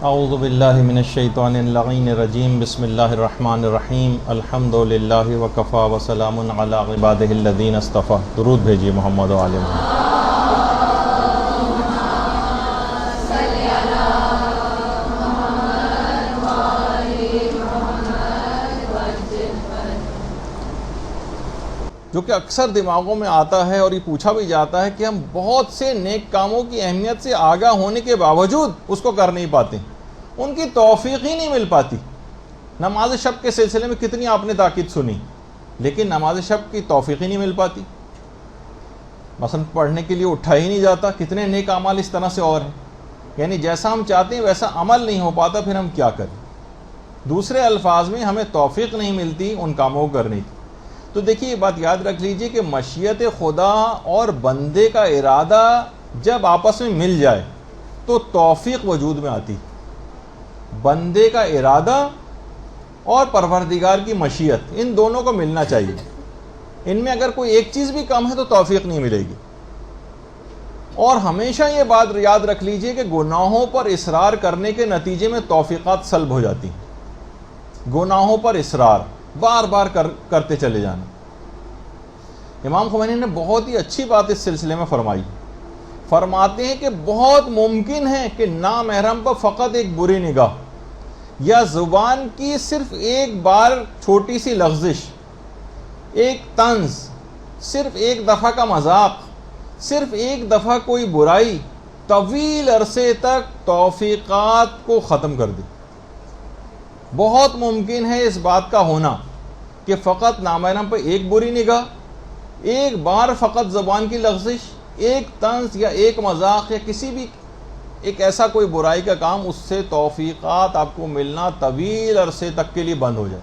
اعوذ باللہ من الشیطان اللعین الرجیم بسم اللہ الرحمن الرحیم الحمد للہ وکفی وسلام علی عبادہ الذین اصطفی. درود بھیجیے محمد و آل محمد. جو کہ اکثر دماغوں میں آتا ہے اور یہ پوچھا بھی جاتا ہے کہ ہم بہت سے نیک کاموں کی اہمیت سے آگاہ ہونے کے باوجود اس کو کر نہیں پاتے، ان کی توفیق ہی نہیں مل پاتی. نماز شب کے سلسلے میں کتنی آپ نے تاکید سنی، لیکن نماز شب کی توفیق ہی نہیں مل پاتی. مثلا پڑھنے کے لیے اٹھا ہی نہیں جاتا. کتنے نیک اعمال اس طرح سے اور ہیں، یعنی جیسا ہم چاہتے ہیں ویسا عمل نہیں ہو پاتا. پھر ہم کیا کریں؟ دوسرے الفاظ میں ہمیں توفیق نہیں ملتی ان کاموں کو کرنے کی. تو دیکھیے یہ بات یاد رکھ لیجئے کہ مشیت خدا اور بندے کا ارادہ جب آپس میں مل جائے تو توفیق وجود میں آتی. بندے کا ارادہ اور پروردگار کی مشیت، ان دونوں کو ملنا چاہیے. ان میں اگر کوئی ایک چیز بھی کم ہے تو توفیق نہیں ملے گی. اور ہمیشہ یہ بات یاد رکھ لیجئے کہ گناہوں پر اصرار کرنے کے نتیجے میں توفیقات سلب ہو جاتی ہیں. گناہوں پر اصرار، بار بار کرتے چلے جانا. امام خمینی نے بہت ہی اچھی بات اس سلسلے میں فرمائی. فرماتے ہیں کہ بہت ممکن ہے کہ نامحرم پر فقط ایک بری نگاہ یا زبان کی صرف ایک بار چھوٹی سی لغزش، ایک طنز، صرف ایک دفعہ کا مذاق، صرف ایک دفعہ کوئی برائی طویل عرصے تک توفیقات کو ختم کر دے. بہت ممکن ہے اس بات کا ہونا کہ فقط نامحرم پر ایک بری نگاہ، ایک بار فقط زبان کی لغزش، ایک طنز یا ایک مذاق یا کسی بھی ایک ایسا کوئی برائی کا کام، اس سے توفیقات آپ کو ملنا طویل عرصے تک کے لیے بند ہو جائے.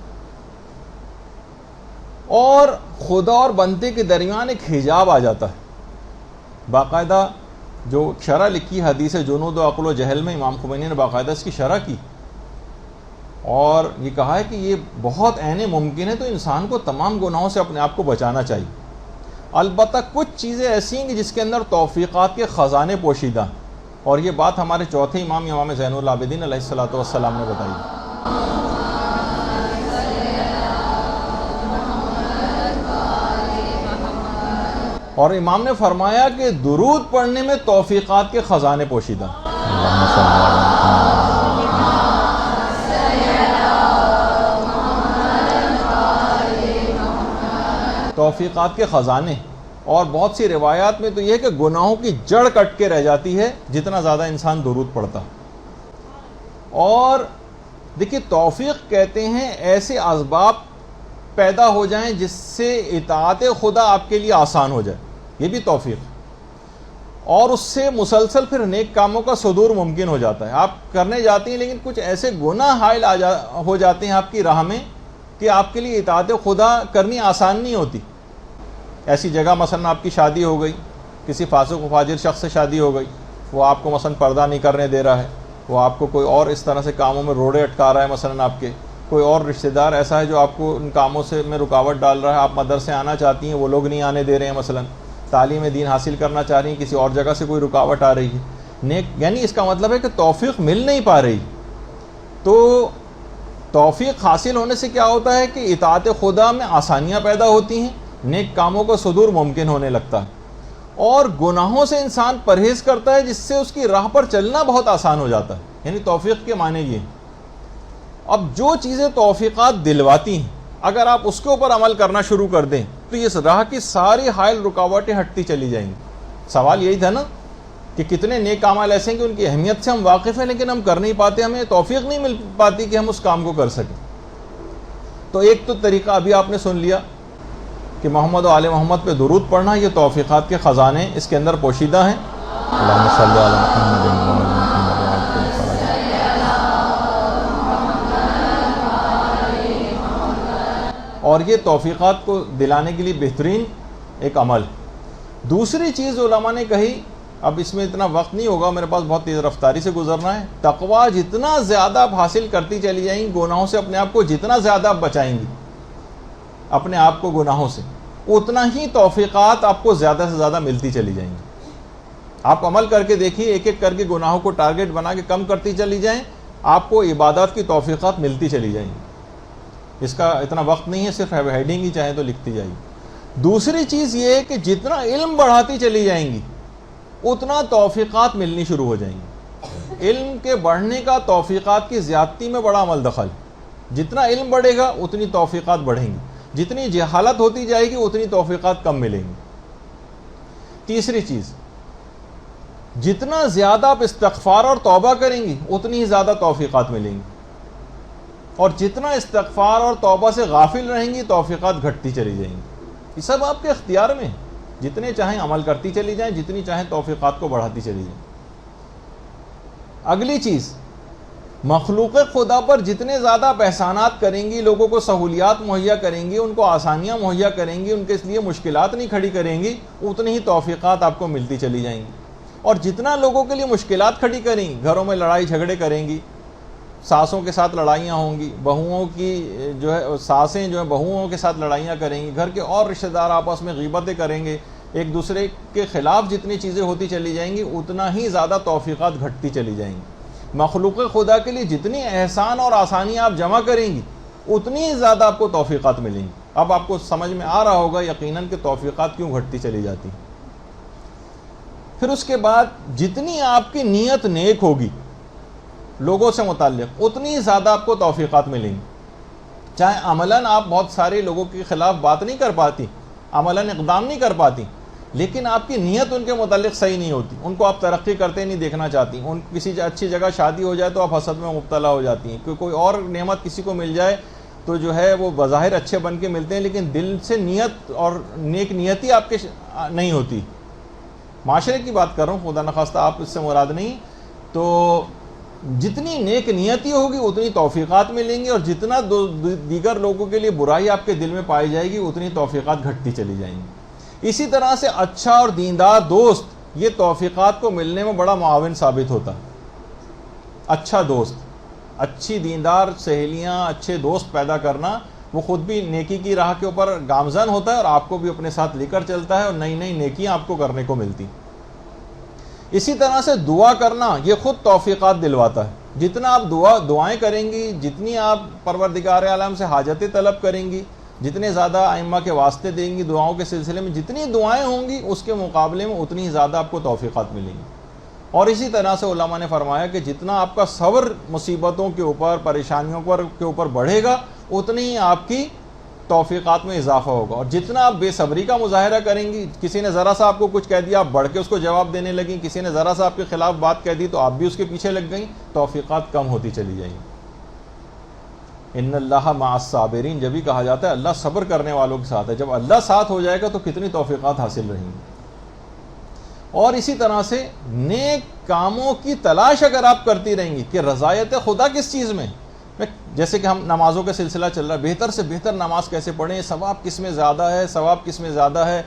اور خدا اور بندے کے درمیان ایک حجاب آ جاتا ہے. باقاعدہ جو شرح لکھی حدیث جنود و عقل و جہل میں امام خمینی نے باقاعدہ اس کی شرح کی اور یہ کہا ہے کہ یہ بہت عین ممکن ہے. تو انسان کو تمام گناہوں سے اپنے آپ کو بچانا چاہیے. البتہ کچھ چیزیں ایسی ہیں کہ جس کے اندر توفیقات کے خزانے پوشیدہ ہیں، اور یہ بات ہمارے چوتھے امام زین العابدین علیہ الصلوۃ والسلام نے بتائی. اور امام نے فرمایا کہ درود پڑھنے میں توفیقات کے خزانے پوشیدہ ہیں. توفیقات کے خزانے. اور بہت سی روایات میں تو یہ ہے کہ گناہوں کی جڑ کٹ کے رہ جاتی ہے جتنا زیادہ انسان درود پڑھتا. اور دیکھیے توفیق کہتے ہیں ایسے اسباب پیدا ہو جائیں جس سے اطاعت خدا آپ کے لیے آسان ہو جائے، یہ بھی توفیق. اور اس سے مسلسل پھر نیک کاموں کا صدور ممکن ہو جاتا ہے. آپ کرنے جاتے ہیں لیکن کچھ ایسے گناہ حائل ہو جاتے ہیں آپ کی راہ میں کہ آپ کے لیے اطاعت خدا کرنی آسان نہیں ہوتی. ایسی جگہ مثلا آپ کی شادی ہو گئی، کسی فاسق و فاجر شخص سے شادی ہو گئی، وہ آپ کو مثلا پردہ نہیں کرنے دے رہا ہے، وہ آپ کو کوئی اور اس طرح سے کاموں میں روڑے اٹکا رہا ہے. مثلا آپ کے کوئی اور رشتہ دار ایسا ہے جو آپ کو ان کاموں سے میں رکاوٹ ڈال رہا ہے. آپ مدرسے آنا چاہتی ہیں، وہ لوگ نہیں آنے دے رہے ہیں. مثلا تعلیم دین حاصل کرنا چاہ رہی ہیں، کسی اور جگہ سے کوئی رکاوٹ آ رہی ہے. یعنی اس کا مطلب ہے کہ توفیق مل نہیں پا رہی. تو توفیق حاصل ہونے سے کیا ہوتا ہے کہ اطاعت خدا میں آسانیاں پیدا ہوتی ہیں، نیک کاموں کا صدور ممکن ہونے لگتا ہے، اور گناہوں سے انسان پرہیز کرتا ہے جس سے اس کی راہ پر چلنا بہت آسان ہو جاتا ہے. یعنی توفیق کے معنی یہ. اب جو چیزیں توفیقات دلواتی ہیں اگر آپ اس کے اوپر عمل کرنا شروع کر دیں تو یہ راہ کی ساری حائل رکاوٹیں ہٹتی چلی جائیں گی. سوال یہی تھا نا کہ کتنے نیک اعمال ایسے ہیں کہ ان کی اہمیت سے ہم واقف ہیں لیکن ہم کر نہیں پاتے، ہمیں توفیق نہیں مل پاتی کہ ہم اس کام کو کر سکیں. تو ایک تو طریقہ ابھی آپ نے سن لیا کہ محمد و آل محمد پہ درود پڑھنا، یہ توفیقات کے خزانے اس کے اندر پوشیدہ ہیں. اللہم صلی علی محمد. اور یہ توفیقات کو دلانے کے لیے بہترین ایک عمل. دوسری چیز علماء نے کہی، اب اس میں اتنا وقت نہیں ہوگا، میرے پاس بہت تیز رفتاری سے گزرنا ہے. تقویٰ جتنا زیادہ آپ حاصل کرتی چلی جائیں گی، گناہوں سے اپنے آپ کو جتنا زیادہ آپ بچائیں گی اپنے آپ کو گناہوں سے، اتنا ہی توفیقات آپ کو زیادہ سے زیادہ ملتی چلی جائیں گی. آپ عمل کر کے دیکھیے، ایک ایک کر کے گناہوں کو ٹارگٹ بنا کے کم کرتی چلی جائیں آپ کو عبادات کی توفیقات ملتی چلی جائیں گی. اس کا اتنا وقت نہیں ہے، صرف ہیڈنگ ہی چاہیں تو لکھتی جائیں گی. دوسری چیز یہ ہے کہ جتنا علم بڑھاتی چلی جائیں گی اتنا توفیقات ملنی شروع ہو جائیں گی. علم کے بڑھنے کا توفیقات کی زیادتی میں بڑا عمل دخل. جتنا علم بڑھے گا اتنی توفیقات بڑھیں گی، جتنی جہالت ہوتی جائے گی اتنی توفیقات کم ملیں گی. تیسری چیز، جتنا زیادہ آپ استغفار اور توبہ کریں گی اتنی ہی زیادہ توفیقات ملیں گی، اور جتنا استغفار اور توبہ سے غافل رہیں گی توفیقات گھٹتی چلی جائیں گی. یہ سب آپ کے اختیار میں، جتنے چاہیں عمل کرتی چلی جائیں، جتنی چاہیں توفیقات کو بڑھاتی چلی جائیں. اگلی چیز، مخلوق خدا پر جتنے زیادہ آپ احسانات کریں گی، لوگوں کو سہولیات مہیا کریں گی، ان کو آسانیاں مہیا کریں گی، ان کے لیے مشکلات نہیں کھڑی کریں گی، اتنی ہی توفیقات آپ کو ملتی چلی جائیں گی. اور جتنا لوگوں کے لیے مشکلات کھڑی کریں گی، گھروں میں لڑائی جھگڑے کریں گی، ساسوں کے ساتھ لڑائیاں ہوں گی، بہوؤں کی جو ہے ساسیں جو ہیں بہوؤں کے ساتھ لڑائیاں کریں گی، گھر کے اور رشتہ دار آپس میں غیبتیں کریں گے، ایک دوسرے کے خلاف جتنی چیزیں ہوتی چلی جائیں گی اتنا ہی زیادہ توفیقات گھٹتی چلی جائیں گی. مخلوق خدا کے لیے جتنی احسان اور آسانیاں آپ جمع کریں گی اتنی ہی زیادہ آپ کو توفیقات ملیں گی. اب آپ کو سمجھ میں آ رہا ہوگا یقیناً کہ توفیقات کیوں گھٹتی چلی جاتی. پھر اس کے بعد جتنی آپ کی نیت نیک ہوگی لوگوں سے متعلق اتنی ہی زیادہ آپ کو توفیقات ملیں گی. چاہے عملاً آپ بہت سارے لوگوں کے خلاف بات نہیں کر پاتی، عملاً اقدام نہیں کر پاتی، لیکن آپ کی نیت ان کے متعلق صحیح نہیں ہوتی، ان کو آپ ترقی کرتے نہیں دیکھنا چاہتی. ان کسی اچھی جگہ شادی ہو جائے تو آپ حسد میں مبتلا ہو جاتی ہیں، کوئی اور نعمت کسی کو مل جائے تو جو ہے وہ بظاہر اچھے بن کے ملتے ہیں لیکن دل سے نیت اور نیک نیتی آپ کے نہیں ہوتی. معاشرے کی بات کر رہا ہوں، خدا نخواستہ آپ اس سے مراد نہیں. تو جتنی نیک نیتی ہوگی اتنی توفیقات ملیں گی، اور جتنا دیگر لوگوں کے لیے برائی آپ کے دل میں پائی جائے گی اتنی توفیقات گھٹتی چلی جائیں گی. اسی طرح سے اچھا اور دیندار دوست یہ توفیقات کو ملنے میں بڑا معاون ثابت ہوتا ہے. اچھا دوست، اچھی دیندار سہیلیاں، اچھے دوست پیدا کرنا، وہ خود بھی نیکی کی راہ کے اوپر گامزن ہوتا ہے اور آپ کو بھی اپنے ساتھ لے کر چلتا ہے، اور نئی نئی نیکیاں آپ کو کرنے کو ملتی. اسی طرح سے دعا کرنا یہ خود توفیقات دلواتا ہے. جتنا آپ دعائیں کریں گی، جتنی آپ پروردگار عالم سے حاجتیں طلب کریں گی، جتنے زیادہ ائمہ کے واسطے دیں گی دعاؤں کے سلسلے میں، جتنی دعائیں ہوں گی اس کے مقابلے میں اتنی ہی زیادہ آپ کو توفیقات ملیں گی. اور اسی طرح سے علماء نے فرمایا کہ جتنا آپ کا صبر مصیبتوں کے اوپر، پریشانیوں کے اوپر بڑھے گا اتنی ہی آپ کی توفیقات میں اضافہ ہوگا. اور جتنا آپ بے صبری کا مظاہرہ کریں گی، کسی نے ذرا سا آپ کو کچھ کہہ دیا آپ بڑھ کے اس کو جواب دینے لگیں، کسی نے ذرا سا آپ کے خلاف بات کہہ دی تو آپ بھی اس کے پیچھے لگ گئیں، توفیقات کم ہوتی چلی جائیں. ان اللہ مع الصابرین جب بھی کہا جاتا ہے اللہ صبر کرنے والوں کے ساتھ ہے. جب اللہ ساتھ ہو جائے گا تو کتنی توفیقات حاصل رہیں گی. اور اسی طرح سے نیک کاموں کی تلاش اگر آپ کرتی رہیں گی کہ رضایت خدا کس چیز میں، جیسے کہ ہم نمازوں کا سلسلہ چل رہا ہے، بہتر سے بہتر نماز کیسے پڑھیں، ثواب کس میں زیادہ ہے، ثواب کس میں زیادہ ہے.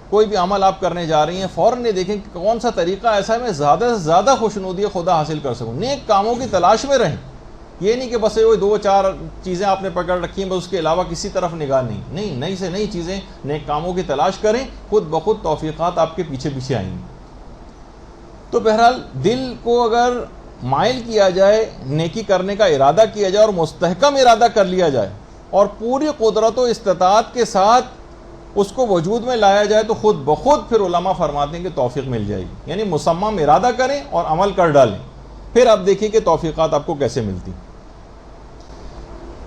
کوئی بھی عمل آپ کرنے جا رہی ہیں فوراً یہ دیکھیں کہ کون سا طریقہ ایسا ہے میں زیادہ سے زیادہ خوشنودی خدا حاصل کر سکوں. نیک کاموں کی تلاش میں رہیں. یہ نہیں کہ بس وہ 2-4 چیزیں آپ نے پکڑ رکھی ہیں بس اس کے علاوہ کسی طرف نگاہ نہیں، نئی سے نئی چیزیں نیک کاموں کی تلاش کریں، خود بخود توفیقات آپ کے پیچھے پیچھے آئیں گی. تو بہرحال دل کو اگر مائل کیا جائے، نیکی کرنے کا ارادہ کیا جائے اور مستحکم ارادہ کر لیا جائے اور پوری قدرت و استطاعت کے ساتھ اس کو وجود میں لایا جائے تو خود بخود پھر علماء فرماتے ہیں کہ توفیق مل جائے گی. یعنی مصمم ارادہ کریں اور عمل کر ڈالیں، پھر آپ دیکھیں کہ توفیقات آپ کو کیسے ملتی.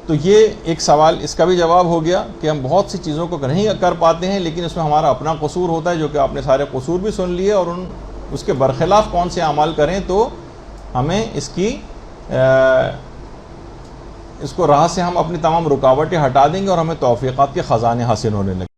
تو یہ ایک سوال اس کا بھی جواب ہو گیا کہ ہم بہت سی چیزوں کو نہیں کر پاتے ہیں لیکن اس میں ہمارا اپنا قصور ہوتا ہے، جو کہ آپ نے سارے قصور بھی سن لیے، اور اس کے برخلاف کون سے اعمال کریں تو ہمیں اس کو راہ سے ہم اپنی تمام رکاوٹیں ہٹا دیں گے اور ہمیں توفیقات کے خزانے حاصل ہونے لگیں.